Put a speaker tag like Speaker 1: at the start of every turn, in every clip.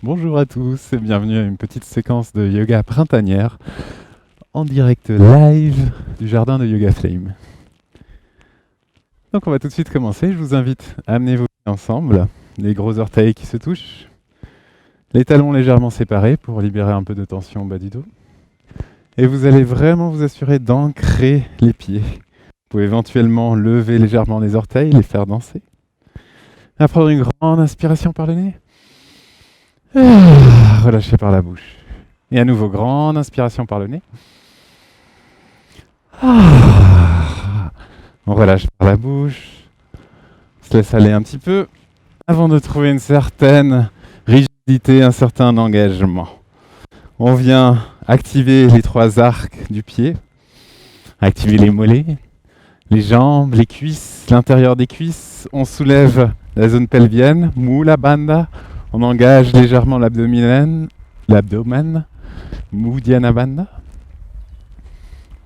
Speaker 1: Bonjour à tous et bienvenue à une petite séquence de yoga printanière en direct live du jardin de Yoga Flame. Donc on va tout de suite commencer. Je vous invite à amener vos pieds ensemble, les gros orteils qui se touchent, les talons légèrement séparés pour libérer un peu de tension au bas du dos. Et vous allez vraiment vous assurer d'ancrer les pieds. Vous pouvez éventuellement lever légèrement les orteils, les faire danser. À prendre une grande inspiration par le nez. Relâchez par la bouche. Et à nouveau, grande inspiration par le nez. On relâche par la bouche. On se laisse aller un petit peu avant de trouver une certaine rigidité, un certain engagement. On vient activer les trois arcs du pied, activer les mollets, les jambes, les cuisses, l'intérieur des cuisses. On soulève la zone pelvienne, Mula Bandha. On engage légèrement l'abdomen, Uddiyana Bandha.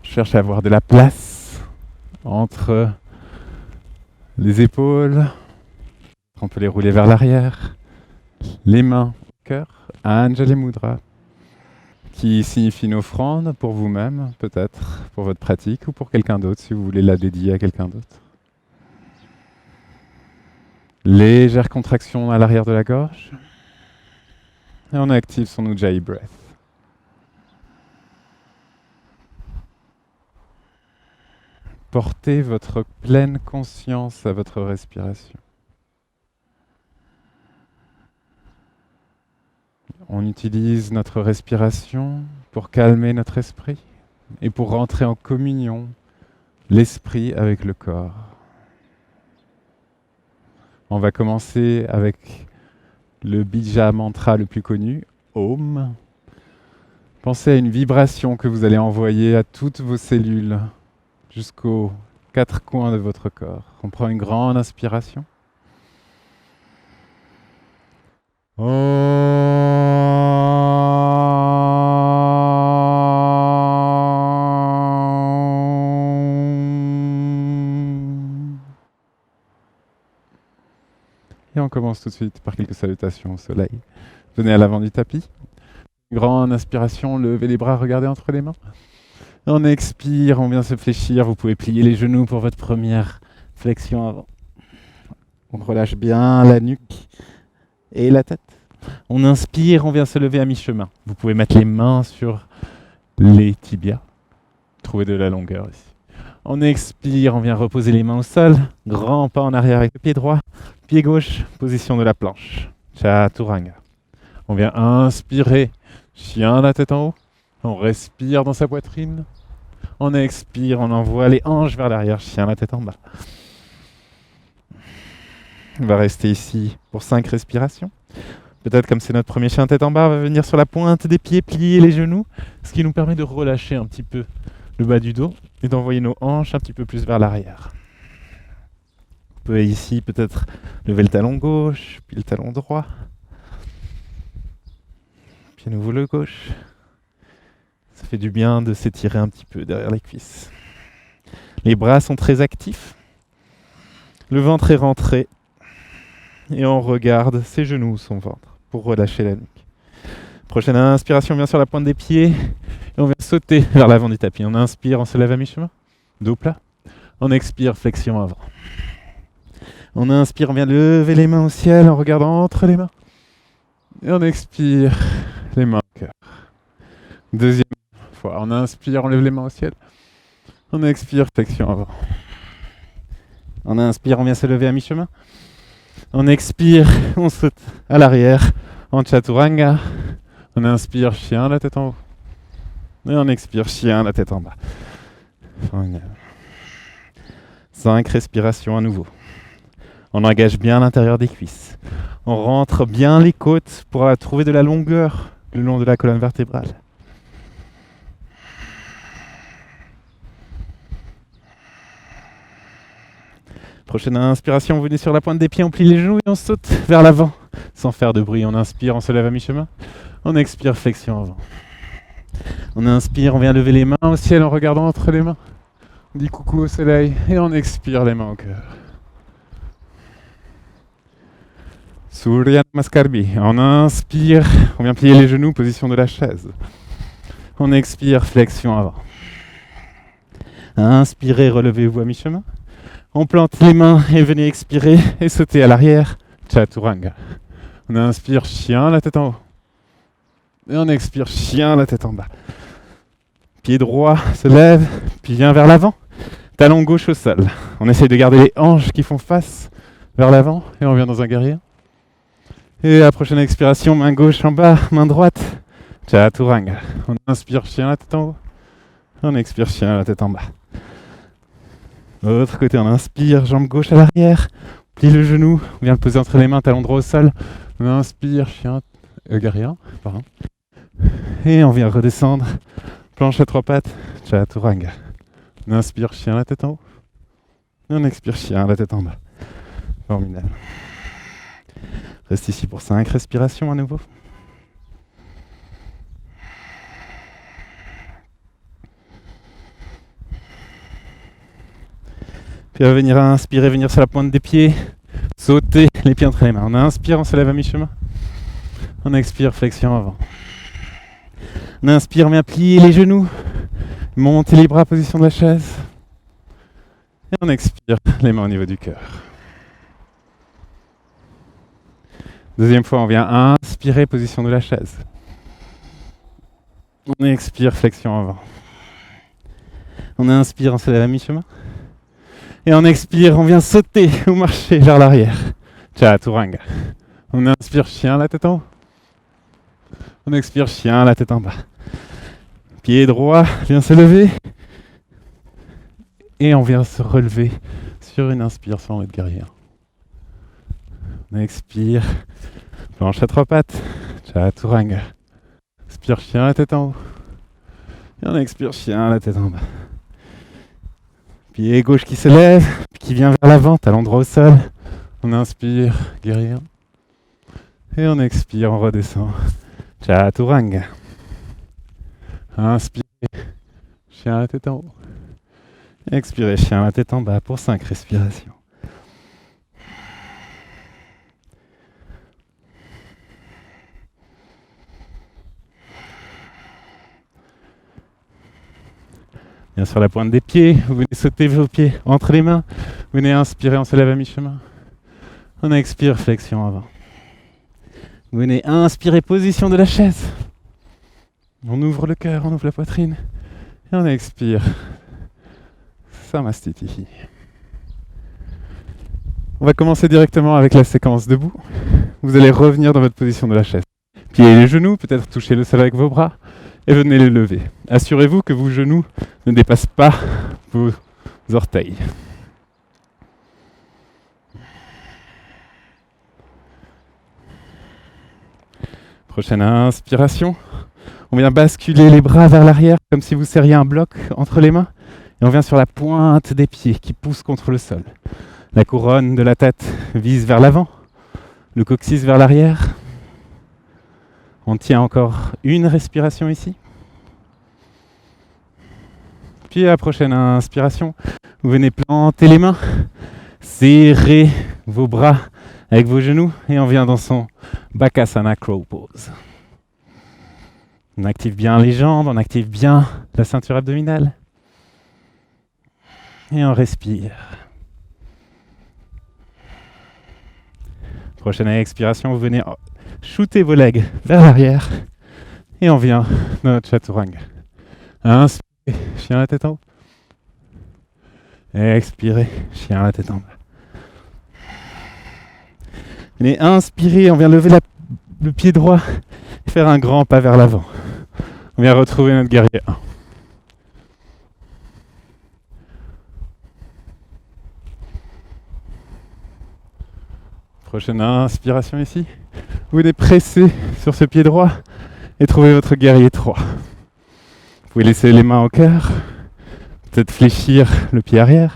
Speaker 1: On cherche à avoir de la place entre les épaules. On peut les rouler vers l'arrière. Les mains au cœur, Anjali Mudra, qui signifie une offrande pour vous-même, peut-être, pour votre pratique, ou pour quelqu'un d'autre, si vous voulez la dédier à quelqu'un d'autre. Légère contraction à l'arrière de la gorge. Et on active son Ujjayi Breath. Portez votre pleine conscience à votre respiration. On utilise notre respiration pour calmer notre esprit et pour rentrer en communion, l'esprit avec le corps. On va commencer avec le bija mantra le plus connu, Om. Pensez à une vibration que vous allez envoyer à toutes vos cellules jusqu'aux quatre coins de votre corps. On prend une grande inspiration. Et on commence tout de suite par quelques salutations au soleil. Venez à l'avant du tapis. Grande inspiration, levez les bras, regardez entre les mains. On expire, on vient se fléchir. Vous pouvez plier les genoux pour votre première flexion avant. On relâche bien la nuque et la tête. On inspire, on vient se lever à mi-chemin. Vous pouvez mettre les mains sur les tibias. Trouvez de la longueur ici. On expire, on vient reposer les mains au sol. Grand pas en arrière avec le pied droit. Pied gauche, position de la planche. Chaturanga. On vient inspirer. Chien la tête en haut. On respire dans sa poitrine. On expire, on envoie les hanches vers l'arrière. Chien la tête en bas. On va rester ici pour 5 respirations. Peut-être comme c'est notre premier chien tête en bas, on va venir sur la pointe des pieds, plier les genoux, ce qui nous permet de relâcher un petit peu le bas du dos et d'envoyer nos hanches un petit peu plus vers l'arrière. Vous pouvez ici peut-être lever le talon gauche, puis le talon droit, puis à nouveau le gauche. Ça fait du bien de s'étirer un petit peu derrière les cuisses. Les bras sont très actifs, le ventre est rentré et on regarde ses genoux ou son ventre pour relâcher la nuque. Prochaine inspiration, on vient sur la pointe des pieds et on vient sauter vers l'avant du tapis. On inspire, on se lève à mi-chemin, dos plat. On expire, flexion avant. On inspire, on vient lever les mains au ciel en regardant entre les mains. Et on expire, les mains au cœur. Deuxième fois, on inspire, on lève les mains au ciel. On expire, flexion avant. On inspire, on vient se lever à mi-chemin. On expire, on saute à l'arrière en chaturanga. On inspire, chien, la tête en haut. Et on expire, chien, la tête en bas. 5 respirations à nouveau. On engage bien l'intérieur des cuisses. On rentre bien les côtes pour trouver de la longueur le long de la colonne vertébrale. Prochaine inspiration, vous venez sur la pointe des pieds, on plie les genoux et on saute vers l'avant sans faire de bruit. On inspire, on se lève à mi-chemin. On expire, flexion avant. On inspire, on vient lever les mains au ciel en regardant entre les mains. On dit coucou au soleil et on expire les mains au cœur. Surya Namaskar-bi. On inspire, on vient plier les genoux, position de la chaise. On expire, flexion avant. Inspirez, relevez-vous à mi-chemin. On plante les mains et venez expirer et sauter à l'arrière. Chaturanga. On inspire, chien, la tête en haut. Et on expire, chien, la tête en bas. Pied droit se lève, puis vient vers l'avant. Talon gauche au sol. On essaye de garder les hanches qui font face vers l'avant et on vient dans un guerrier. Et à la prochaine expiration, main gauche en bas, main droite. Chaturanga. On inspire, chien, la tête en haut. On expire, chien, la tête en bas. Autre côté, on inspire, jambe gauche à l'arrière. Plie le genou, on vient le poser entre les mains, talon droit au sol. On inspire, chien, guerrier, pardon. Et on vient redescendre, planche à trois pattes, Chaturanga. On inspire, chien, la tête en haut. Et on expire, chien, la tête en bas. Formidable. Reste ici pour 5 respirations à nouveau. Puis on va venir inspirer, venir sur la pointe des pieds, sauter les pieds entre les mains. On inspire, on se lève à mi-chemin. On expire, flexion avant. On inspire, on vient plier les genoux, monter les bras, position de la chaise. Et on expire, les mains au niveau du cœur. Deuxième fois, on vient inspirer, position de la chaise. On expire, flexion avant. On inspire, on se lève à mi-chemin. Et on expire, on vient sauter ou marcher vers l'arrière. Chaturanga. On inspire, chien, la tête en haut. On expire, chien, la tête en bas. Pied droit vient se lever. Et on vient se relever sur une inspiration en mode guerrier. On expire, planche à trois pattes. Chaturanga. Inspire, chien, la tête en haut. Et on expire, chien, la tête en bas. Pied gauche qui se lève, qui vient vers l'avant, talon droit au sol. On inspire, guerrier. Et on expire, on redescend. Chaturanga. Inspirez, chien la tête en haut. Expirez, chien la tête en bas pour 5 respirations. Bien sur la pointe des pieds, vous venez sauter vos pieds entre les mains. Vous venez inspirer, on se lève à mi-chemin. On expire, flexion avant. Vous venez inspirer, position de la chaise. On ouvre le cœur, on ouvre la poitrine. Et on expire. Samastiti. On va commencer directement avec la séquence debout. Vous allez revenir dans votre position de la chaise. Pliez les genoux, peut-être toucher le sol avec vos bras. Et venez les lever. Assurez-vous que vos genoux ne dépassent pas vos orteils. Prochaine inspiration. On vient basculer les bras vers l'arrière comme si vous serriez un bloc entre les mains. Et on vient sur la pointe des pieds qui pousse contre le sol. La couronne de la tête vise vers l'avant. Le coccyx vers l'arrière. On tient encore une respiration ici. Puis à la prochaine inspiration, vous venez planter les mains, serrez vos bras avec vos genoux et on vient dans son Bakasana Crow Pose. On active bien les jambes, on active bien la ceinture abdominale. Et on respire. Prochaine expiration, vous venez shooter vos legs vers l'arrière et on vient dans notre Chaturanga. Inspirez, chien la tête en haut. Expirez, chien la tête en bas. Venez inspirer, on vient lever le pied droit et faire un grand pas vers l'avant. On vient retrouver notre guerrier 1. Prochaine inspiration ici. Vous venez presser sur ce pied droit et trouver votre guerrier 3. Vous pouvez laisser les mains au cœur, peut-être fléchir le pied arrière.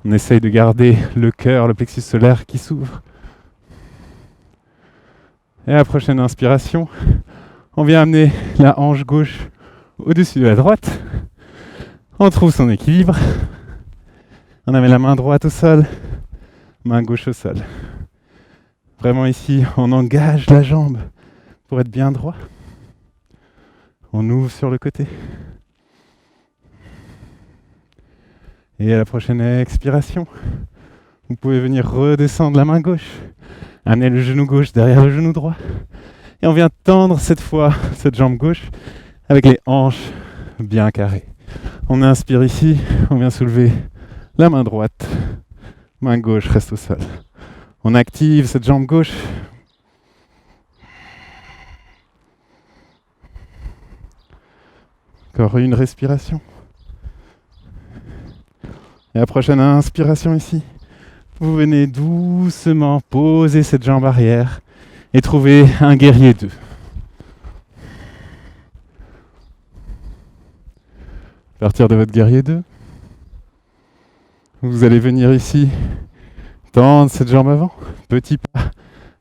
Speaker 1: On essaye de garder le cœur, le plexus solaire qui s'ouvre. Et à la prochaine inspiration, on vient amener la hanche gauche au-dessus de la droite. On trouve son équilibre. On amène la main droite au sol. main gauche au sol. Vraiment ici, on engage la jambe pour être bien droit. On ouvre sur le côté. Et à la prochaine expiration, vous pouvez venir redescendre la main gauche, amener le genou gauche derrière le genou droit. Et on vient tendre cette fois cette jambe gauche avec les hanches bien carrées. On inspire ici, on vient soulever la main droite, main gauche reste au sol. On active cette jambe gauche. Encore une respiration. Et la prochaine inspiration ici, vous venez doucement poser cette jambe arrière et trouver un guerrier 2. À partir de votre guerrier 2, vous allez venir ici tendre cette jambe avant, petit pas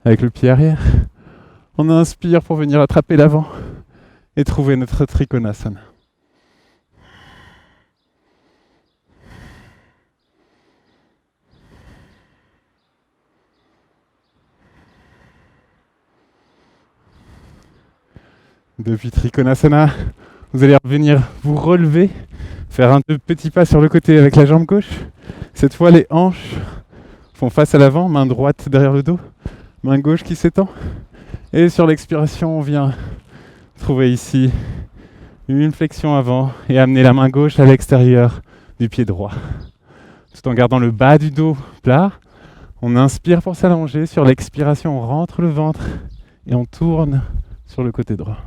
Speaker 1: avec le pied arrière. On inspire pour venir attraper l'avant et trouver notre Trikonasana. Depuis Trikonasana, vous allez revenir vous relever, faire un petit pas sur le côté avec la jambe gauche. Cette fois, les hanches font face à l'avant, main droite derrière le dos, main gauche qui s'étend. Et sur l'expiration, on vient trouver ici une flexion avant et amener la main gauche à l'extérieur du pied droit. Tout en gardant le bas du dos plat, on inspire pour s'allonger. Sur l'expiration, on rentre le ventre et on tourne sur le côté droit.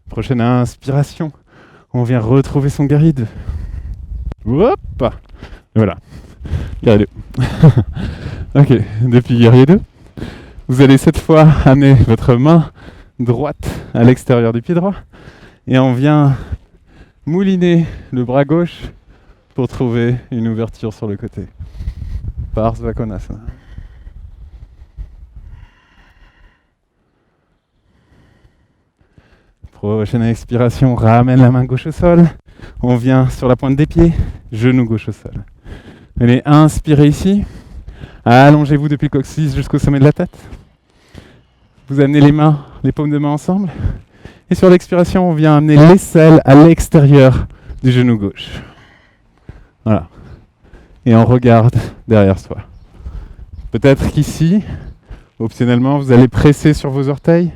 Speaker 1: Prochaine inspiration, on vient retrouver son guerrier 2. Hop, voilà, guerrier 2. Ok, depuis guerrier 2, vous allez cette fois amener votre main droite à l'extérieur du pied droit et on vient mouliner le bras gauche pour trouver une ouverture sur le côté. Parsvakonasana. Prochaine expiration, on ramène la main gauche au sol. On vient sur la pointe des pieds, genou gauche au sol. Allez, inspirez ici. Allongez-vous depuis le coccyx jusqu'au sommet de la tête. Vous amenez les mains, les paumes de main ensemble. Et sur l'expiration, on vient amener l'aisselle à l'extérieur du genou gauche. Voilà. Et on regarde derrière soi. Peut-être qu'ici, optionnellement, vous allez presser sur vos orteils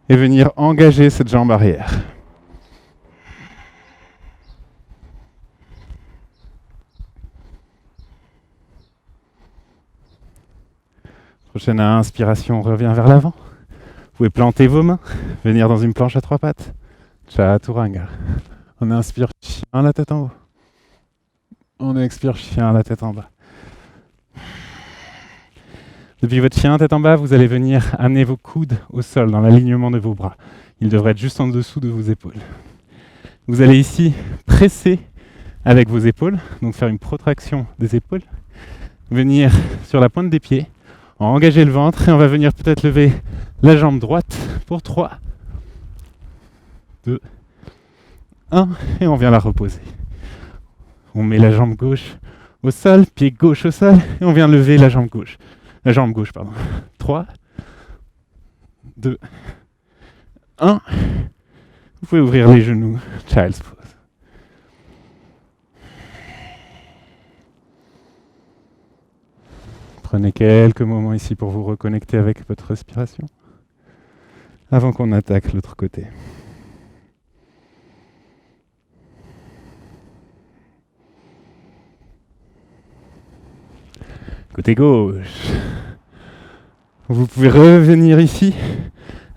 Speaker 1: et venir engager cette jambe arrière. Prochaine inspiration, on revient vers l'avant. Vous pouvez planter vos mains, venir dans une planche à 3 pattes. Chaturanga. On inspire, chien, la tête en haut. On expire, chien, la tête en bas. Depuis votre chien, tête en bas, vous allez venir amener vos coudes au sol, dans l'alignement de vos bras. Ils devraient être juste en dessous de vos épaules. Vous allez ici presser avec vos épaules, donc faire une protraction des épaules. Venir sur la pointe des pieds, engager le ventre, et on va venir peut-être lever la jambe droite pour 3, 2, 1, et on vient la reposer. On met la jambe gauche au sol, pied gauche au sol, et on vient lever la jambe gauche. La jambe gauche, pardon. 3, 2, 1. Vous pouvez ouvrir les genoux. Child's pose. Prenez quelques moments ici pour vous reconnecter avec votre respiration avant qu'on attaque l'autre côté. Côté gauche. Vous pouvez revenir ici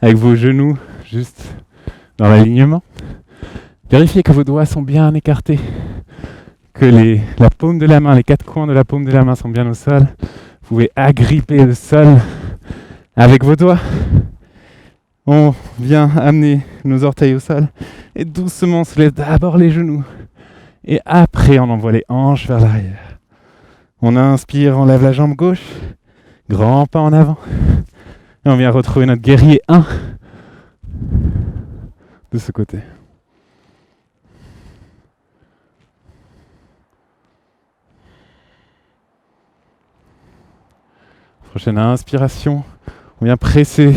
Speaker 1: avec vos genoux juste dans l'alignement. Vérifiez que vos doigts sont bien écartés, que la paume de la main, les 4 coins de la paume de la main sont bien au sol. Vous pouvez agripper le sol avec vos doigts. On vient amener nos orteils au sol et doucement on se lève d'abord les genoux et après on envoie les hanches vers l'arrière. On inspire, on lève la jambe gauche, grand pas en avant. Et on vient retrouver notre guerrier 1. de ce côté. Prochaine inspiration, on vient presser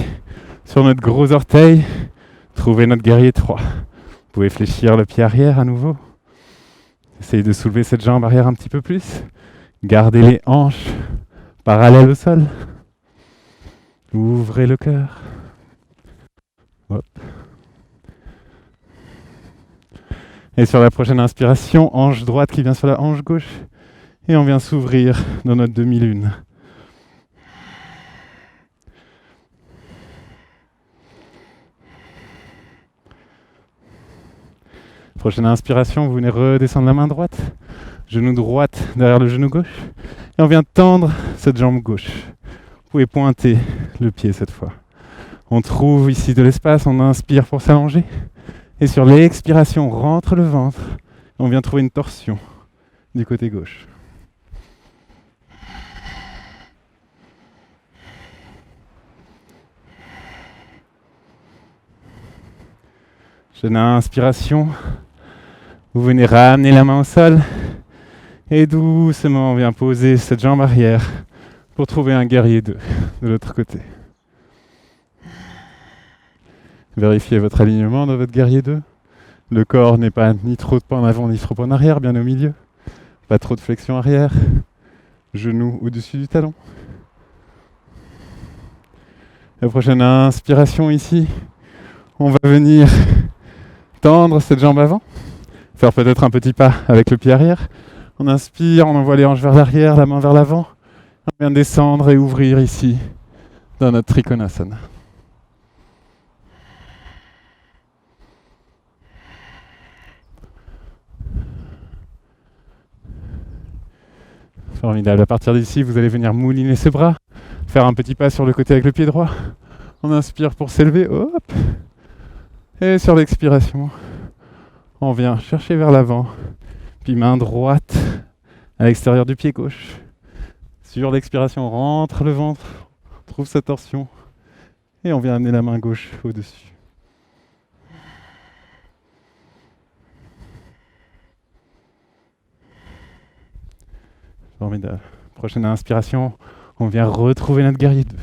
Speaker 1: sur notre gros orteil, trouver notre guerrier 3. Vous pouvez fléchir le pied arrière à nouveau. Essayez de soulever cette jambe arrière un petit peu plus. Gardez les hanches parallèles au sol. Ouvrez le cœur. Hop. Et sur la prochaine inspiration, hanche droite qui vient sur la hanche gauche. Et on vient s'ouvrir dans notre demi-lune. Prochaine inspiration, vous venez redescendre la main droite, genou droite derrière le genou gauche, et on vient tendre cette jambe gauche. Vous pouvez pointer le pied cette fois. On trouve ici de l'espace, on inspire pour s'allonger, et sur l'expiration, on rentre le ventre, et on vient trouver une torsion du côté gauche. Prochaine inspiration. Vous venez ramener la main au sol et doucement on vient poser cette jambe arrière pour trouver un guerrier 2 de l'autre côté. Vérifiez votre alignement dans votre guerrier 2. Le corps n'est pas ni trop en avant ni trop en arrière, bien au milieu. Pas trop de flexion arrière. Genou au-dessus du talon. La prochaine inspiration ici, on va venir tendre cette jambe avant. Faire peut-être un petit pas avec le pied arrière. On inspire, on envoie les hanches vers l'arrière, la main vers l'avant. On vient descendre et ouvrir ici dans notre Trikonasana. Formidable. À partir d'ici, vous allez venir mouliner ses bras, faire un petit pas sur le côté avec le pied droit. On inspire pour s'élever, hop. Et sur l'expiration, on vient chercher vers l'avant, puis main droite à l'extérieur du pied gauche. Sur l'expiration, on rentre le ventre, on trouve sa torsion, et on vient amener la main gauche au-dessus. Formidable. Prochaine inspiration, on vient retrouver notre guerrier 2.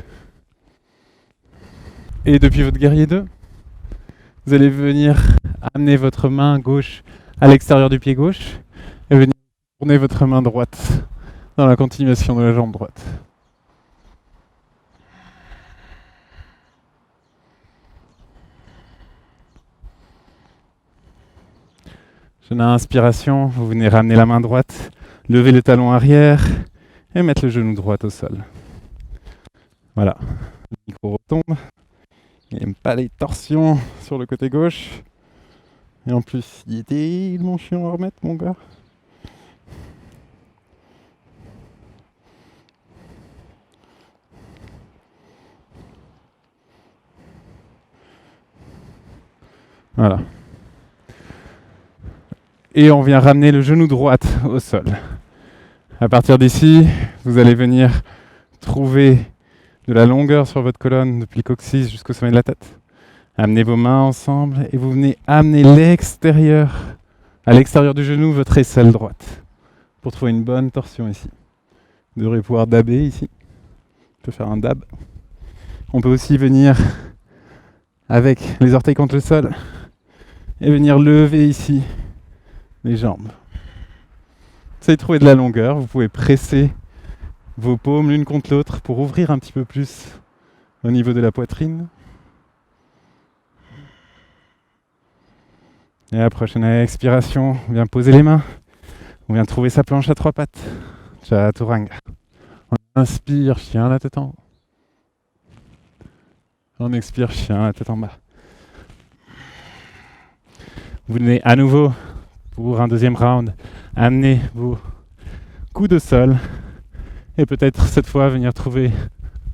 Speaker 1: Et depuis votre guerrier 2, vous allez venir amener votre main gauche à l'extérieur du pied gauche et venir tourner votre main droite dans la continuation de la jambe droite. Prochaine inspiration, vous venez ramener la main droite, lever le talon arrière et mettre le genou droit au sol. Voilà, le micro retombe. Il n'aime pas les torsions sur le côté gauche. Et en plus, il était mon chien à remettre, mon gars. Voilà. Et on vient ramener le genou droit au sol. À partir d'ici, vous allez venir trouver de la longueur sur votre colonne depuis le coccyx jusqu'au sommet de la tête. Amenez vos mains ensemble et vous venez amener à l'extérieur du genou, votre aisselle droite pour trouver une bonne torsion ici. Vous devrez pouvoir dabber ici. On peut faire un dab. On peut aussi venir avec les orteils contre le sol et venir lever ici les jambes. Essayez de trouver de la longueur. Vous pouvez presser vos paumes l'une contre l'autre pour ouvrir un petit peu plus au niveau de la poitrine. Et à la prochaine expiration, on vient poser les mains. On vient trouver sa planche à 3 pattes. Chaturanga. On inspire, chien, la tête en haut. On expire, chien, la tête en bas. Vous venez à nouveau, pour un deuxième round, amener vos coudes au sol. Et peut-être cette fois venir trouver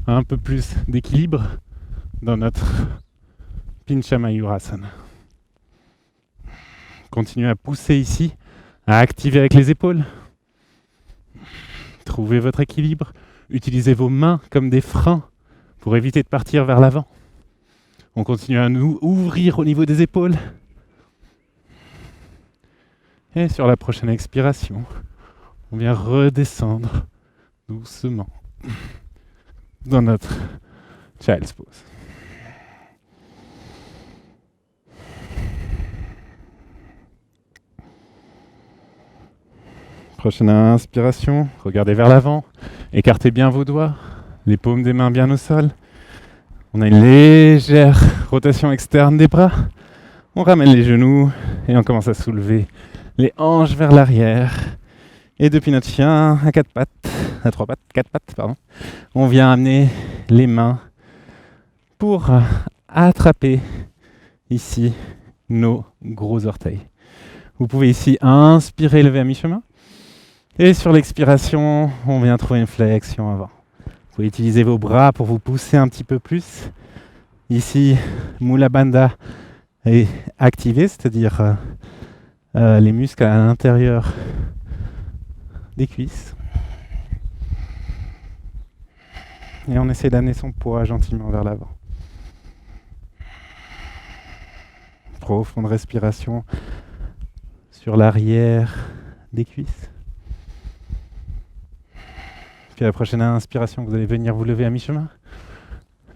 Speaker 1: un peu plus d'équilibre dans notre Pincha Mayurasana. Continuez à pousser ici, à activer avec les épaules. Trouvez votre équilibre. Utilisez vos mains comme des freins pour éviter de partir vers l'avant. On continue à nous ouvrir au niveau des épaules. Et sur la prochaine expiration, on vient redescendre doucement dans notre Child's Pose. Prochaine inspiration, regardez vers l'avant, écartez bien vos doigts, les paumes des mains bien au sol. On a une légère rotation externe des bras. On ramène les genoux et on commence à soulever les hanches vers l'arrière. Et depuis notre chien à quatre pattes, on vient amener les mains pour attraper ici nos gros orteils. Vous pouvez ici inspirer, lever à mi-chemin. Et sur l'expiration, on vient trouver une flexion avant. Vous pouvez utiliser vos bras pour vous pousser un petit peu plus. Ici, Mula Bandha est activé, c'est-à-dire les muscles à l'intérieur des cuisses. Et on essaie d'amener son poids gentiment vers l'avant. Profonde respiration sur l'arrière des cuisses. Puis à la prochaine inspiration, vous allez venir vous lever à mi-chemin.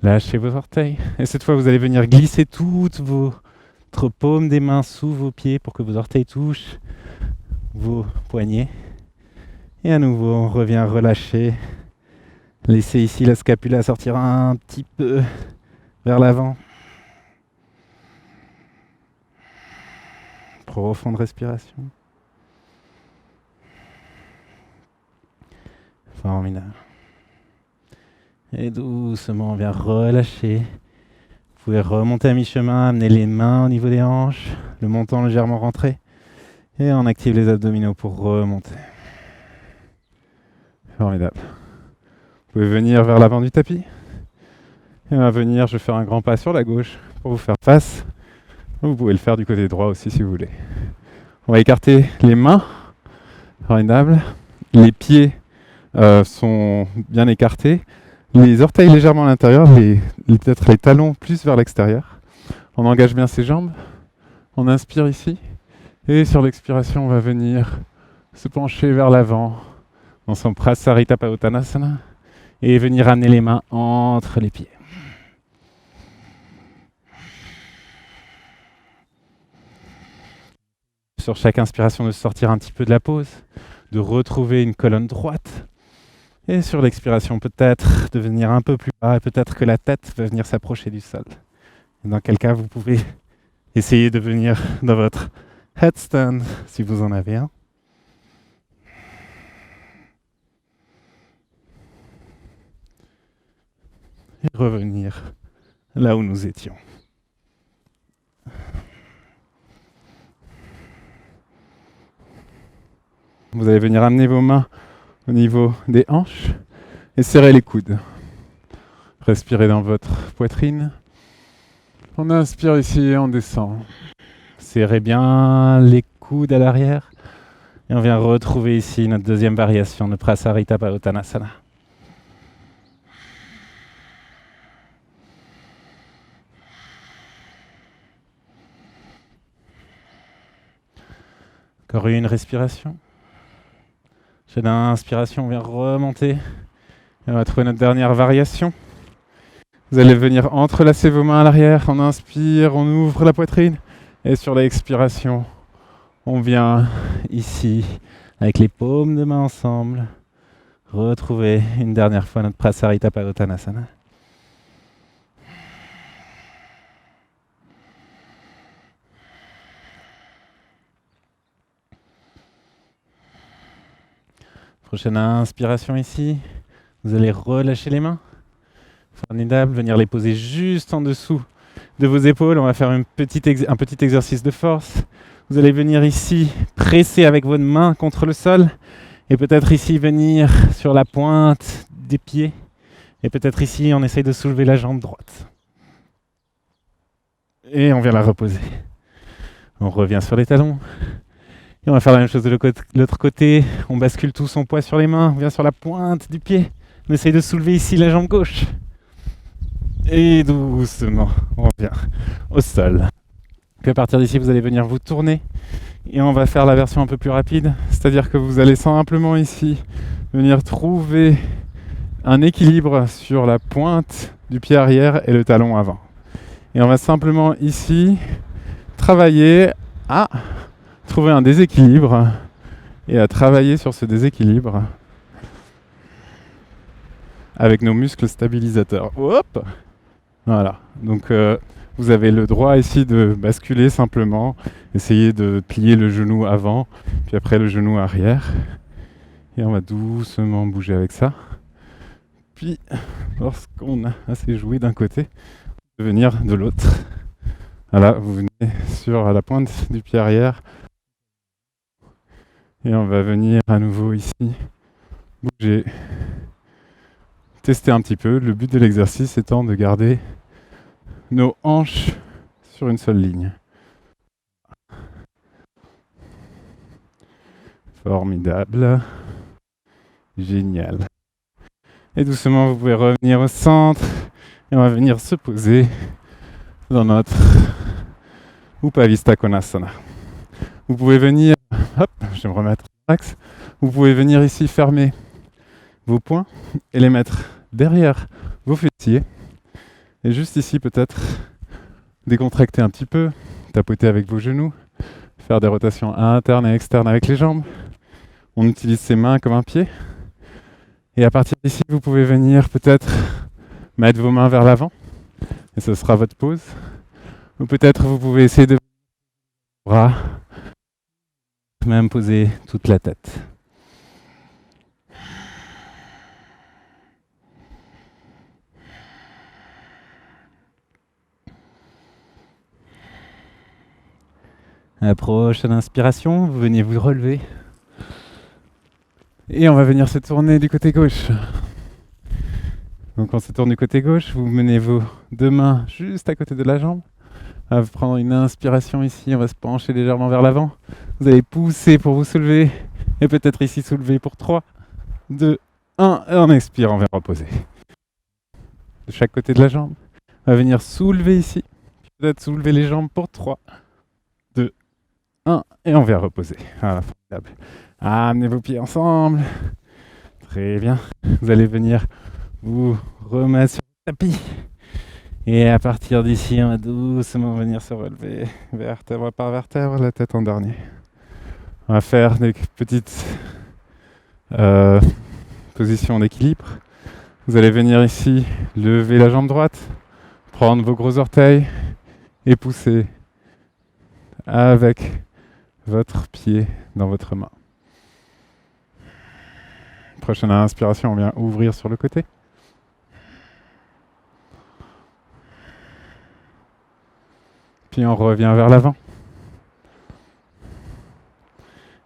Speaker 1: Lâchez vos orteils. Et cette fois, vous allez venir glisser toutes votre paume des mains sous vos pieds pour que vos orteils touchent vos poignets. Et à nouveau, on revient relâcher. Laissez ici la scapula sortir un petit peu vers l'avant. Profonde respiration. Formidable. Et doucement, on vient relâcher. Vous pouvez remonter à mi-chemin, amener les mains au niveau des hanches, le menton légèrement rentré. Et on active les abdominaux pour remonter. Formidable. Vous pouvez venir vers l'avant du tapis. Et on va venir, je vais faire un grand pas sur la gauche pour vous faire face. Vous pouvez le faire du côté droit aussi si vous voulez. On va écarter les mains. Formidable. Les pieds sont bien écartés. Les orteils légèrement à l'intérieur, peut-être les talons plus vers l'extérieur. On engage bien ses jambes. On inspire ici. Et sur l'expiration, on va venir se pencher vers l'avant dans son Prasarita Padottanasana et venir amener les mains entre les pieds. Sur chaque inspiration, de sortir un petit peu de la pose, de retrouver une colonne droite. Et sur l'expiration, peut-être de venir un peu plus bas et peut-être que la tête va venir s'approcher du sol. Et dans quel cas, vous pouvez essayer de venir dans votre headstand si vous en avez un. Et revenir là où nous étions. Vous allez venir amener vos mains au niveau des hanches et serrer les coudes. Respirez dans votre poitrine. On inspire ici et on descend. Serrez bien les coudes à l'arrière. Et on vient retrouver ici notre deuxième variation de Prasarita Padottanasana. Encore une respiration. Chaque inspiration, on vient remonter. Et on va trouver notre dernière variation. Vous allez venir entrelacer vos mains à l'arrière. On inspire, on ouvre la poitrine. Et sur l'expiration, on vient ici, avec les paumes de main ensemble, retrouver une dernière fois notre Prasarita Padottanasana. Prochaine inspiration ici, vous allez relâcher les mains. Formidable, venir les poser juste en dessous de vos épaules. On va faire un petit exercice de force. Vous allez venir ici, presser avec votre main contre le sol. Et peut-être ici, venir sur la pointe des pieds. Et peut-être ici, on essaye de soulever la jambe droite. Et on vient la reposer. On revient sur les talons. Et on va faire la même chose de l'autre côté. On bascule tout son poids sur les mains. On vient sur la pointe du pied. On essaye de soulever ici la jambe gauche. Et doucement, on revient au sol. Puis à partir d'ici, vous allez venir vous tourner. Et on va faire la version un peu plus rapide. C'est-à-dire que vous allez simplement ici venir trouver un équilibre sur la pointe du pied arrière et le talon avant. Et on va simplement ici travailler à trouver un déséquilibre et à travailler sur ce déséquilibre avec nos muscles stabilisateurs. Hop! Voilà. Donc vous avez le droit ici de basculer simplement, essayer de plier le genou avant, puis après le genou arrière. Et on va doucement bouger avec ça. Puis, lorsqu'on a assez joué d'un côté, on va venir de l'autre. Voilà, vous venez sur la pointe du pied arrière. Et on va venir à nouveau ici, bouger, tester un petit peu. Le but de l'exercice étant de garder nos hanches sur une seule ligne. Formidable. Génial. Et doucement, vous pouvez revenir au centre et on va venir se poser dans notre Upavista Konasana. Vous pouvez venir, hop, je vais me remettre l'axe. Vous pouvez venir ici fermer vos poings et les mettre derrière vos fessiers. Et juste ici, peut-être décontracter un petit peu, tapoter avec vos genoux, faire des rotations internes et externes avec les jambes. On utilise ses mains comme un pied. Et à partir d'ici, vous pouvez venir peut-être mettre vos mains vers l'avant. Et ce sera votre pause. Ou peut-être vous pouvez essayer de bras, même poser toute la tête. À la prochaine inspiration, vous venez vous relever. Et on va venir se tourner du côté gauche. Donc on se tourne du côté gauche, vous menez vos deux mains juste à côté de la jambe. On va prendre une inspiration ici, on va se pencher légèrement vers l'avant. Vous allez pousser pour vous soulever. Et peut-être ici soulever pour 3, 2, 1. Et on expire, on va reposer. De chaque côté de la jambe. On va venir soulever ici. Peut-être soulever les jambes pour 3, 2, 1. Et on va reposer. Voilà, formidable. Amenez vos pieds ensemble. Très bien. Vous allez venir vous remettre sur le tapis. Et à partir d'ici, on va doucement venir se relever, vertèbre par vertèbre, la tête en dernier. On va faire des petites positions d'équilibre. Vous allez venir ici, lever la jambe droite, prendre vos gros orteils et pousser avec votre pied dans votre main. Prochaine inspiration, on vient ouvrir sur le côté. Puis on revient vers l'avant.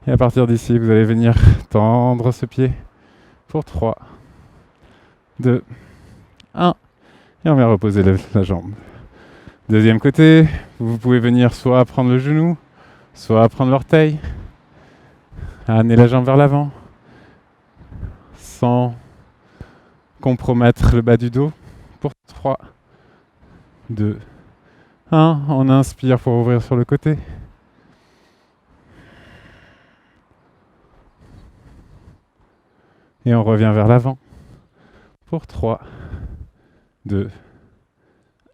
Speaker 1: Et à partir d'ici, vous allez venir tendre ce pied pour 3, 2, 1. Et on vient reposer la jambe. Deuxième côté, vous pouvez venir soit prendre le genou, soit prendre l'orteil. Amener la jambe vers l'avant. Sans compromettre le bas du dos. Pour 3, 2, 1. On inspire pour ouvrir sur le côté. Et on revient vers l'avant. Pour 3, 2,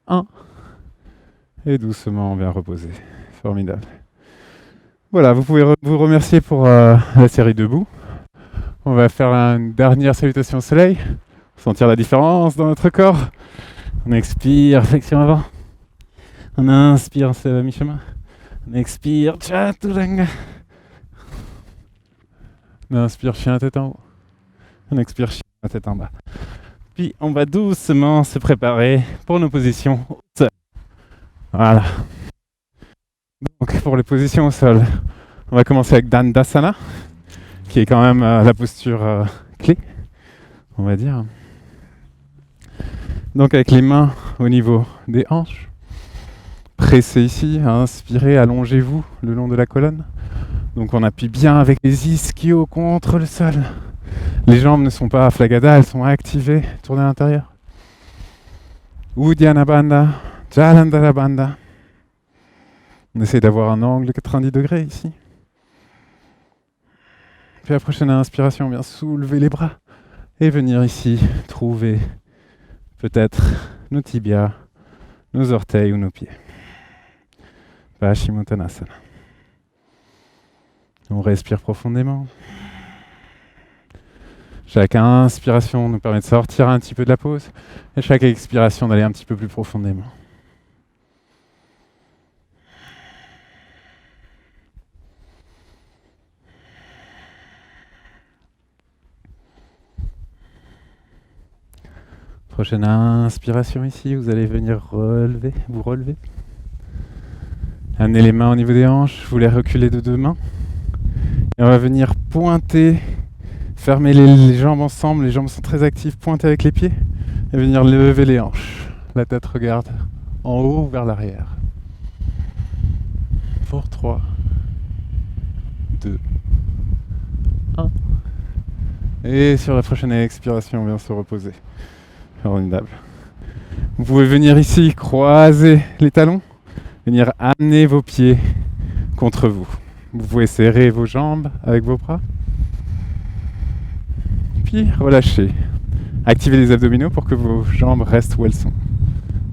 Speaker 1: 1. Et doucement, on vient reposer. Formidable. Voilà, vous pouvez vous remercier pour la série debout. On va faire une dernière salutation au soleil. Sentir la différence dans notre corps. On expire, flexion avant. On inspire, on se lève à mi-chemin. On expire, chaturanga. On inspire, chien à tête en haut. On expire, chien à tête en bas. Puis on va doucement se préparer pour nos positions au sol. Voilà. Donc pour les positions au sol, on va commencer avec Dandasana, qui est quand même la posture clé, on va dire. Donc avec les mains au niveau des hanches, pressez ici, inspirez, allongez-vous le long de la colonne. Donc on appuie bien avec les ischios contre le sol. Les jambes ne sont pas flagada, elles sont activées, tournez à l'intérieur.
Speaker 2: Uddiyana Bandha, Jalandhara Bandha. On essaie d'avoir un angle de 90 degrés ici. Puis la prochaine inspiration, bien soulever les bras et venir ici trouver peut-être nos tibias, nos orteils ou nos pieds. Paschimottanasana. On respire profondément. Chaque inspiration nous permet de sortir un petit peu de la pause et chaque expiration d'aller un petit peu plus profondément. Prochaine inspiration ici, vous allez venir vous relever. Amenez les mains au niveau des hanches, vous les reculez de 2 mains. Et on va venir pointer, fermer les jambes ensemble, les jambes sont très actives, pointer avec les pieds. Et venir lever les hanches. La tête regarde en haut vers l'arrière. Pour 3, 2, 1. Et sur la prochaine expiration, on vient se reposer. Formidable. Vous pouvez venir ici, croiser les talons, venir amener vos pieds contre vous. Vous pouvez serrer vos jambes avec vos bras, puis relâcher. Activez les abdominaux pour que vos jambes restent où elles sont.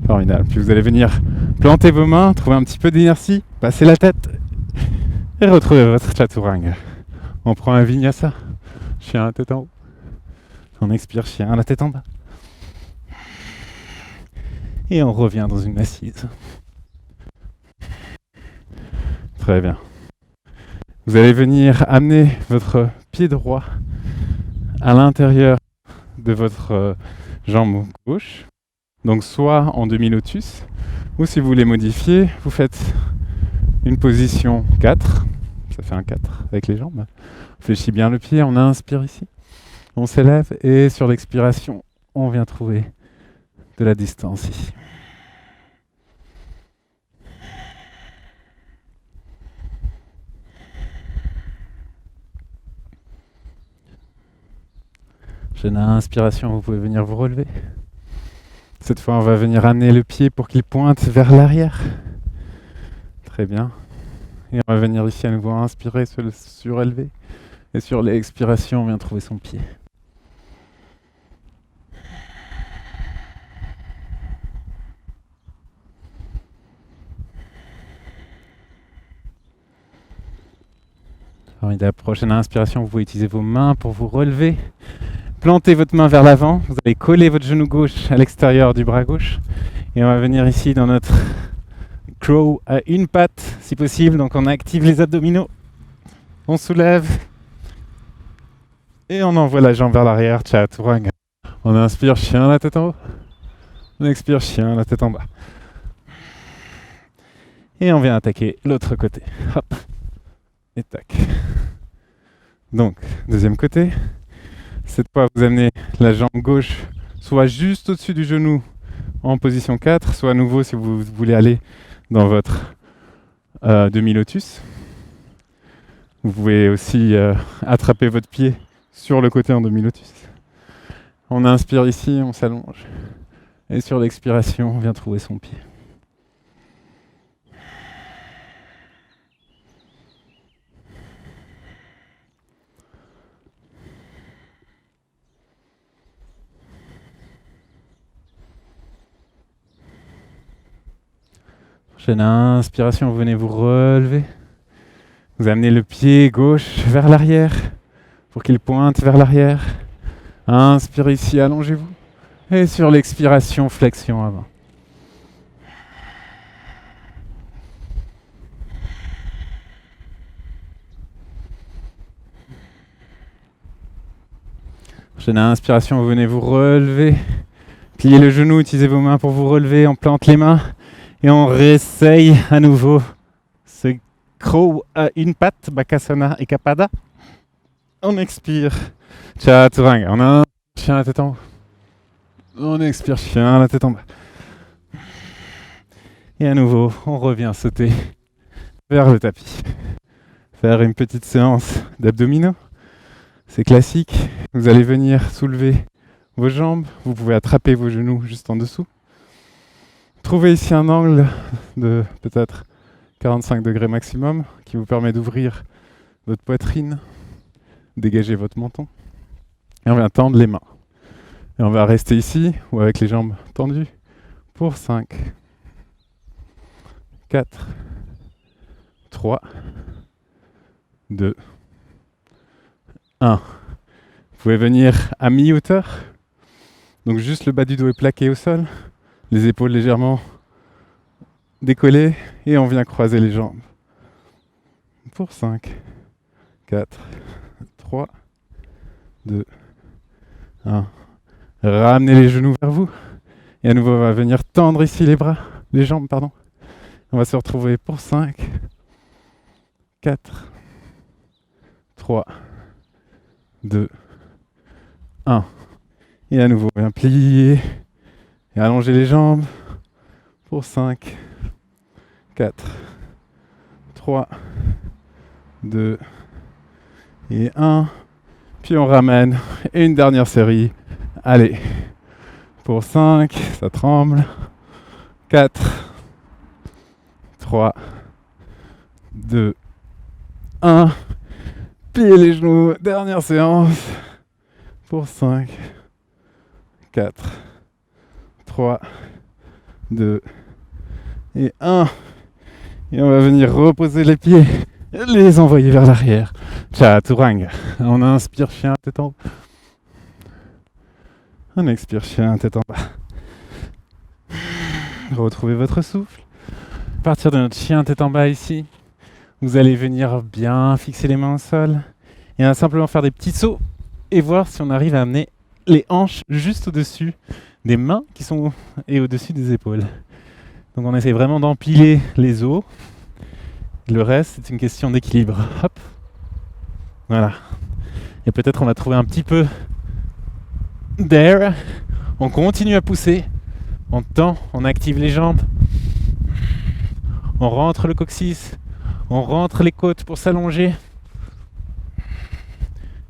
Speaker 2: Formidable. Puis vous allez venir planter vos mains, trouver un petit peu d'inertie, passer la tête et retrouver votre chaturanga. On prend un vinyasa, chien la tête en haut. On expire, chien la tête en bas. Et on revient dans une assise. Très bien. Vous allez venir amener votre pied droit à l'intérieur de votre jambe gauche. Donc soit en demi-lotus, ou si vous voulez modifier, vous faites une position 4. Ça fait un 4 avec les jambes. On fléchit bien le pied, on inspire ici. On s'élève et sur l'expiration, on vient trouver de la distance ici. Prochaine inspiration, vous pouvez venir vous relever. Cette fois, on va venir amener le pied pour qu'il pointe vers l'arrière. Très bien. Et on va venir ici à nouveau inspirer, se surélever. Et sur l'expiration, on vient trouver son pied. Formidable. Prochaine inspiration, vous pouvez utiliser vos mains pour vous relever. Plantez votre main vers l'avant. Vous allez coller votre genou gauche à l'extérieur du bras gauche. Et on va venir ici dans notre crow à une patte, si possible. Donc on active les abdominaux. On soulève. Et on envoie la jambe vers l'arrière. Chaturanga. On inspire, chien, la tête en haut. On expire, chien, la tête en bas. Et on vient attaquer l'autre côté. Hop. Et tac. Donc, deuxième côté. Cette fois, vous amenez la jambe gauche soit juste au-dessus du genou en position 4, soit à nouveau si vous voulez aller dans votre demi-lotus. Vous pouvez aussi attraper votre pied sur le côté en demi-lotus. On inspire ici, on s'allonge. Et sur l'expiration, on vient trouver son pied. Prochaine inspiration, vous venez vous relever. Vous amenez le pied gauche vers l'arrière pour qu'il pointe vers l'arrière. Inspirez ici, allongez-vous. Et sur l'expiration, flexion avant. Prochaine inspiration, vous venez vous relever. Pliez le genou, utilisez vos mains pour vous relever. On plante les mains. Et on réessaye à nouveau ce crow à une patte, Bakasana et Kapada. On expire, Chaturanga. On a un chien à la tête en haut. On expire, chien à la tête en bas. Et à nouveau, on revient sauter vers le tapis. Faire une petite séance d'abdominaux. C'est classique. Vous allez venir soulever vos jambes. Vous pouvez attraper vos genoux juste en dessous. Trouvez ici un angle de peut-être 45 degrés maximum qui vous permet d'ouvrir votre poitrine, dégager votre menton. Et on vient tendre les mains. Et on va rester ici ou avec les jambes tendues pour 5, 4, 3, 2, 1. Vous pouvez venir à mi-hauteur. Donc juste le bas du dos est plaqué au sol, les épaules légèrement décollées et on vient croiser les jambes. Pour 5, 4, 3, 2, 1. Ramenez les genoux vers vous. Et à nouveau, on va venir tendre ici les jambes, pardon. On va se retrouver pour 5, 4, 3, 2, 1. Et à nouveau, on vient plier et allonger les jambes pour 5, 4, 3, 2 et 1. Puis on ramène. Et une dernière série. Allez. Pour 5, ça tremble. 4, 3, 2, 1. Pliez les genoux. Dernière séance. Pour 5, 4, 3, 2 et 1. Et on va venir reposer les pieds, les envoyer vers l'arrière. Chaturanga. On inspire, chien, tête en haut. On expire, chien, tête en bas. Retrouvez votre souffle. À partir de notre chien, tête en bas ici, vous allez venir bien fixer les mains au sol. Et on va simplement faire des petits sauts et voir si on arrive à amener les hanches juste au-dessus des mains qui sont et au-dessus des épaules. Donc on essaie vraiment d'empiler les os. Le reste, c'est une question d'équilibre. Hop. Voilà. Et peut-être on va trouver un petit peu d'air. On continue à pousser. On tend, on active les jambes. On rentre le coccyx. On rentre les côtes pour s'allonger.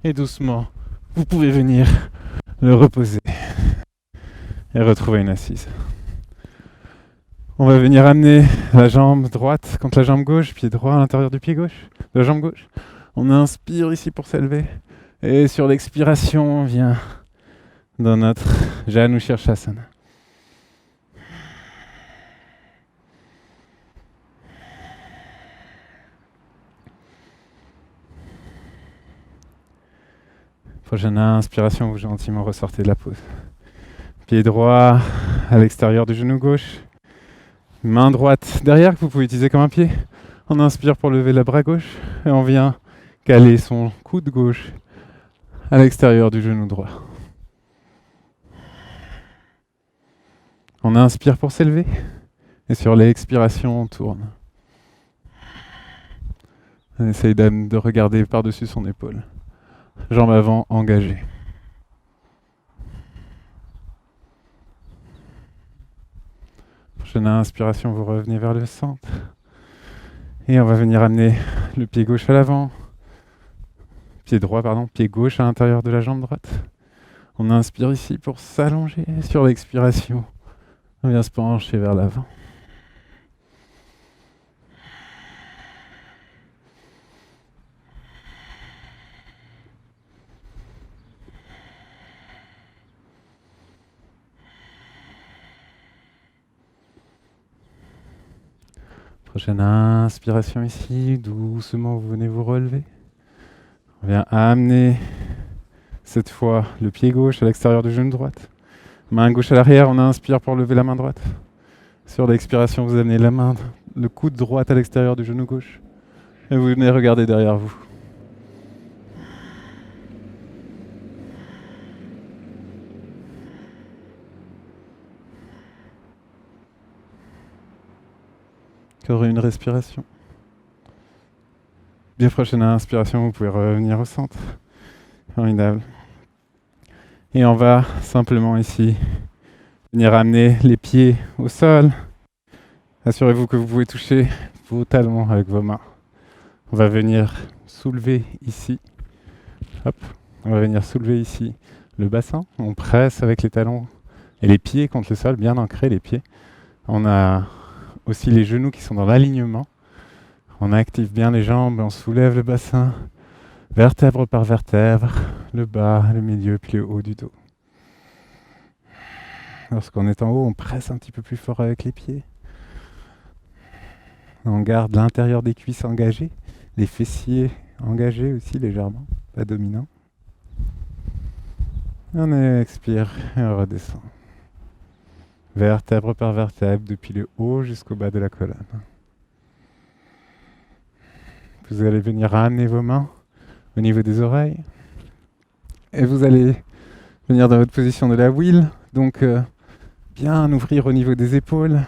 Speaker 2: Et doucement, vous pouvez venir le reposer et retrouver une assise. On va venir amener la jambe droite contre la jambe gauche, pied droit à l'intérieur du pied gauche, de la jambe gauche. On inspire ici pour s'élever et sur l'expiration, on vient dans notre Janu Shirshasana. Prochaine inspiration, vous gentiment ressortez de la pause. Pied droit à l'extérieur du genou gauche. Main droite derrière que vous pouvez utiliser comme un pied. On inspire pour lever le bras gauche et on vient caler son coude gauche à l'extérieur du genou droit. On inspire pour s'élever et sur l'expiration on tourne. On essaye de regarder par-dessus son épaule. Jambes avant engagées. Prochaine inspiration, vous revenez vers le centre. Et on va venir amener le pied gauche à l'avant. Pied gauche à l'intérieur de la jambe droite. On inspire ici pour s'allonger. Sur l'expiration, on vient se pencher vers l'avant. Prochaine inspiration ici, doucement vous venez vous relever. On vient amener cette fois le pied gauche à l'extérieur du genou droite. Main gauche à l'arrière, on inspire pour lever la main droite. Sur l'expiration, vous amenez le coude droite à l'extérieur du genou gauche. Et vous venez regarder derrière vous. Encore une respiration. Bien, prochaine inspiration, vous pouvez revenir au centre. Formidable. Et on va simplement ici venir amener les pieds au sol. Assurez-vous que vous pouvez toucher vos talons avec vos mains. On va venir soulever ici. Hop. On va venir soulever ici le bassin. On presse avec les talons et les pieds contre le sol, bien ancrés les pieds. On a aussi les genoux qui sont dans l'alignement. On active bien les jambes, on soulève le bassin, vertèbre par vertèbre, le bas, le milieu, puis le haut du dos. Lorsqu'on est en haut, on presse un petit peu plus fort avec les pieds. On garde l'intérieur des cuisses engagé, les fessiers engagés aussi légèrement, pas dominant. On expire et on redescend. Vertèbre par vertèbre, depuis le haut jusqu'au bas de la colonne. Vous allez venir ramener vos mains au niveau des oreilles. Et vous allez venir dans votre position de la wheel. Donc bien ouvrir au niveau des épaules.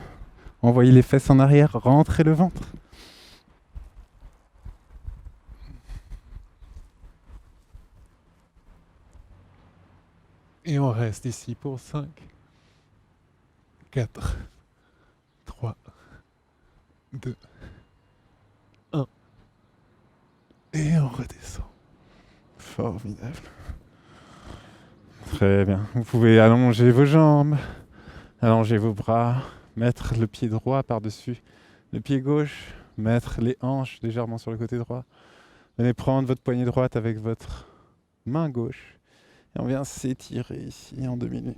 Speaker 2: Envoyer les fesses en arrière, rentrer le ventre. Et on reste ici pour 5, 4, 3, 2, 1. Et on redescend. Formidable. Très bien. Vous pouvez allonger vos jambes, allonger vos bras, mettre le pied droit par-dessus le pied gauche, mettre les hanches légèrement sur le côté droit. Venez prendre votre poignée droite avec votre main gauche. Et on vient s'étirer ici en demi-lune.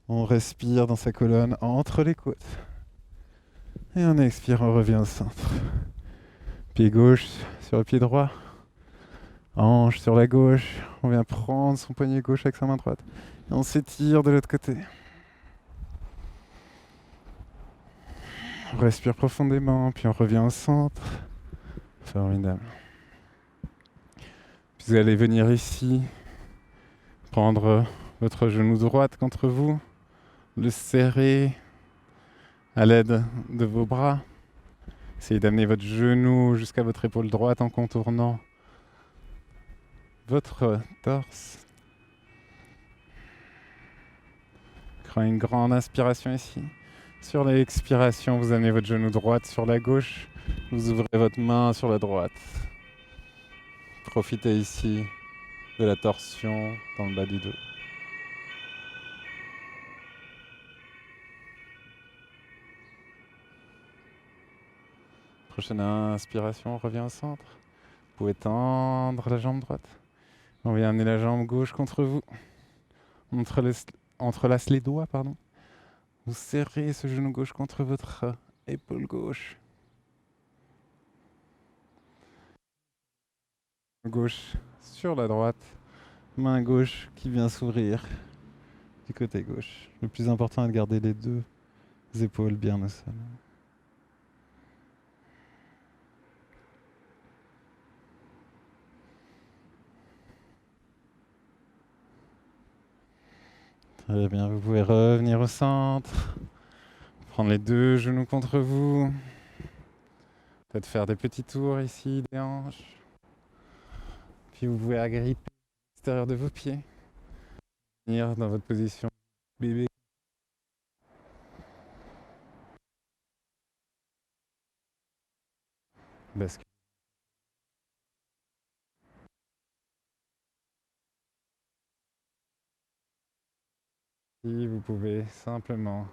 Speaker 2: On respire dans sa colonne entre les côtes. Et on expire, on revient au centre. Pied gauche sur le pied droit. Hanche sur la gauche. On vient prendre son poignet gauche avec sa main droite. Et on s'étire de l'autre côté. On respire profondément, puis on revient au centre. Formidable. Puis vous allez venir ici, prendre votre genou droit contre vous, le serrer à l'aide de vos bras. Essayez d'amener votre genou jusqu'à votre épaule droite en contournant votre torse. Prenez une grande inspiration ici. Sur l'expiration, vous amenez votre genou droit sur la gauche. Vous ouvrez votre main sur la droite. Profitez ici de la torsion dans le bas du dos. Prochaine inspiration, on revient au centre. Vous pouvez tendre la jambe droite. On vient amener la jambe gauche contre vous. On entrelace les doigts, pardon. Vous serrez ce genou gauche contre votre épaule gauche. Gauche sur la droite. Main gauche qui vient s'ouvrir du côté gauche. Le plus important est de garder les deux épaules bien au sol. Très bien, vous pouvez revenir au centre. Prendre les deux genoux contre vous. Peut-être faire des petits tours ici des hanches. Puis vous pouvez agripper l'extérieur de vos pieds. Venir dans votre position bébé. Bascule. Vous pouvez simplement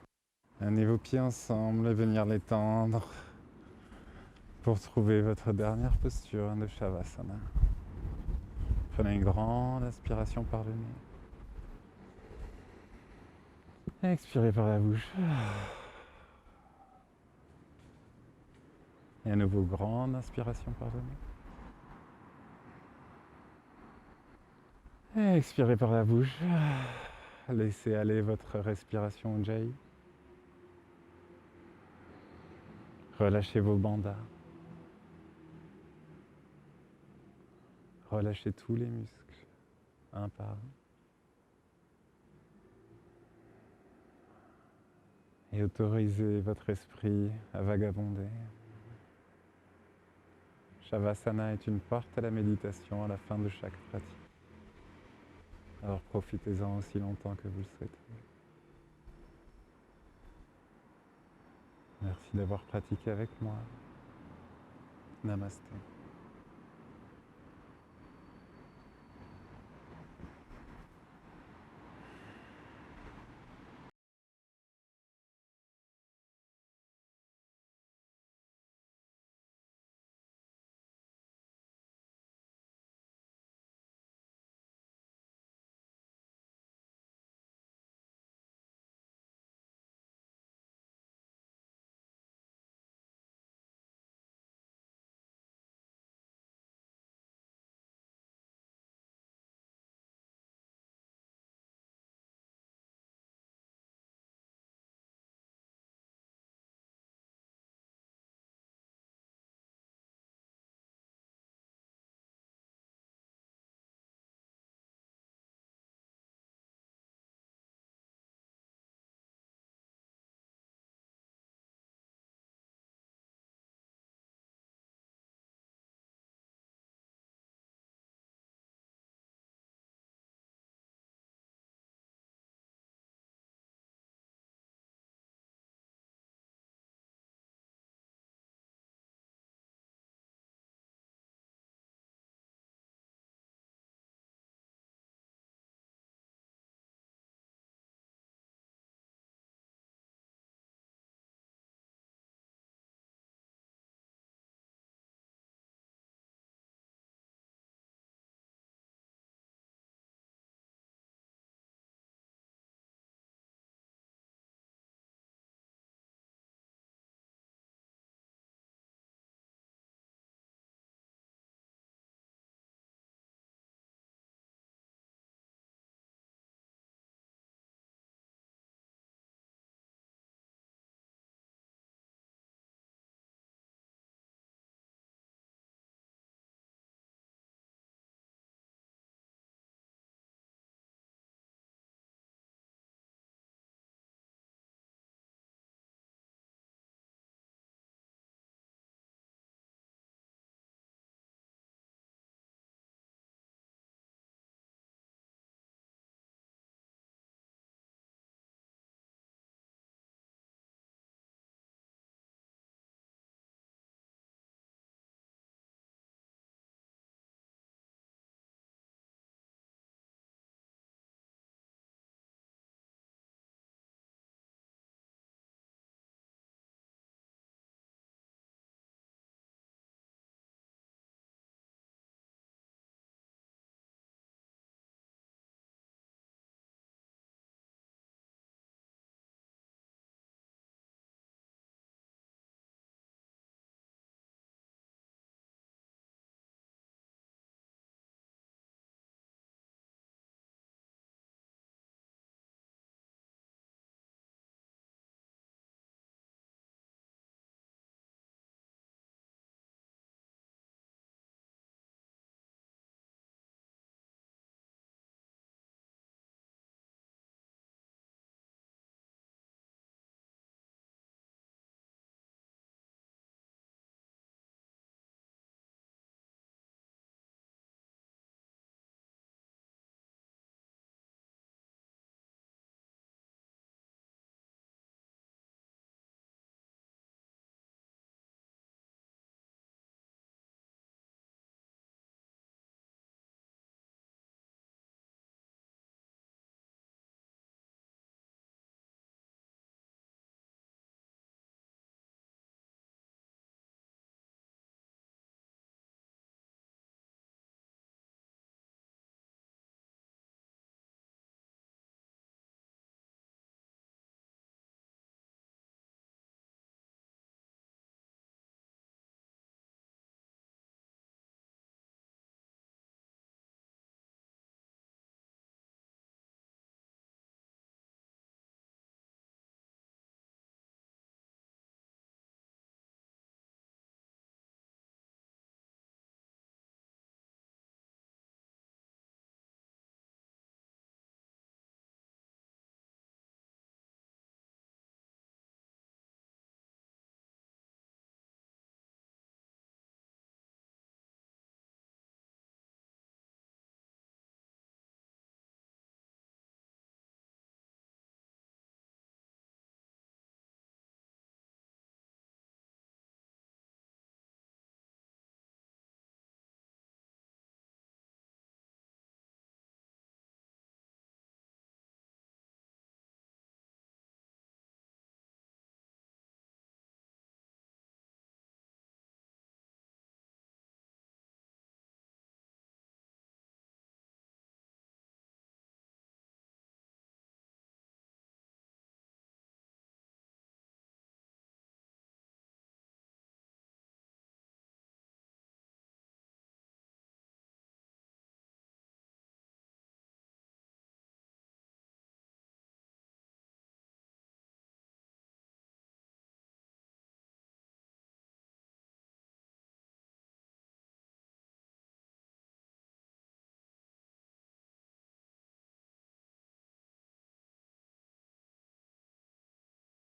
Speaker 2: amener vos pieds ensemble et venir les tendre pour trouver votre dernière posture de Shavasana. Prenez une grande inspiration par le nez. Expirez par la bouche. Et à nouveau, grande inspiration par le nez. Et expirez par la bouche. Laissez aller votre respiration Ujjayi. Relâchez vos bandas. Relâchez tous les muscles, un par un. Et autorisez votre esprit à vagabonder. Shavasana est une porte à la méditation à la fin de chaque pratique. Alors profitez-en aussi longtemps que vous le souhaitez. Merci d'avoir pratiqué avec moi. Namasté.